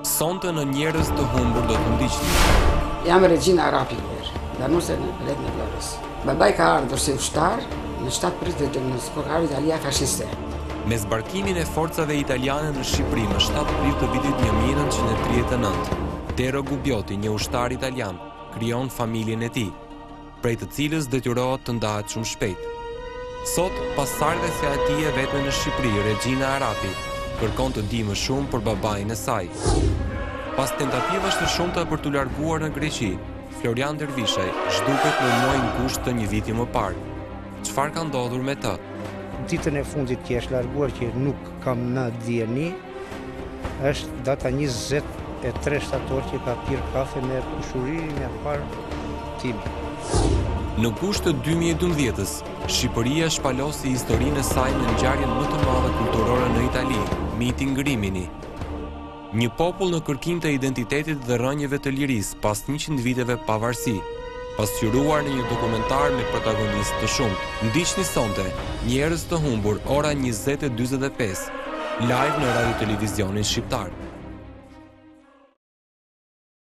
Sonte në Njerëz të humbur do të ndiqni. Jam Regjina Arapi, banuese në Bledhën e Vlorës. Babai ka ardhur si ushtar në 7 prill të Zgorari Italia fashiste. Me zbarkimin e forcave italiane në Shqipëri më 7 prill të vitit 1939, Tero Gubbiotti, një ushtar italian, krijon familjen e tij, prej të cilës detyrohet të ndahet shumë shpejt. Sot, pas ardhesja e tij e vetme në Shqipëri, Regjina Arapi kërkon të di më shumë për babain e saj. Pas tentativash të shumta për t'u larguar në Greqi, Florian Dervishaj zhduket në muajin gusht të një viti më parë. Çfarë ka ndodhur me të? Ditën e fundit që është larguar që nuk kam në dieni, është data 23 shtator që ka pirë kafe me kushurinë e parë time. Në gusht të 2012-s, Shqipëria shpalosi historinë e saj në ngjarjen më të madhe kulturore në Itali, mitin Rimini. Një popull në kërkim të identitetit dhe rënjeve të lirisë pas 100 viteve pavarësi, pasqyruar në një dokumentar me protagonistë të shumtë. Ndiqni sonte Njerëz të humbur, ora 20:45, live në Radio Televizionin Shqiptar.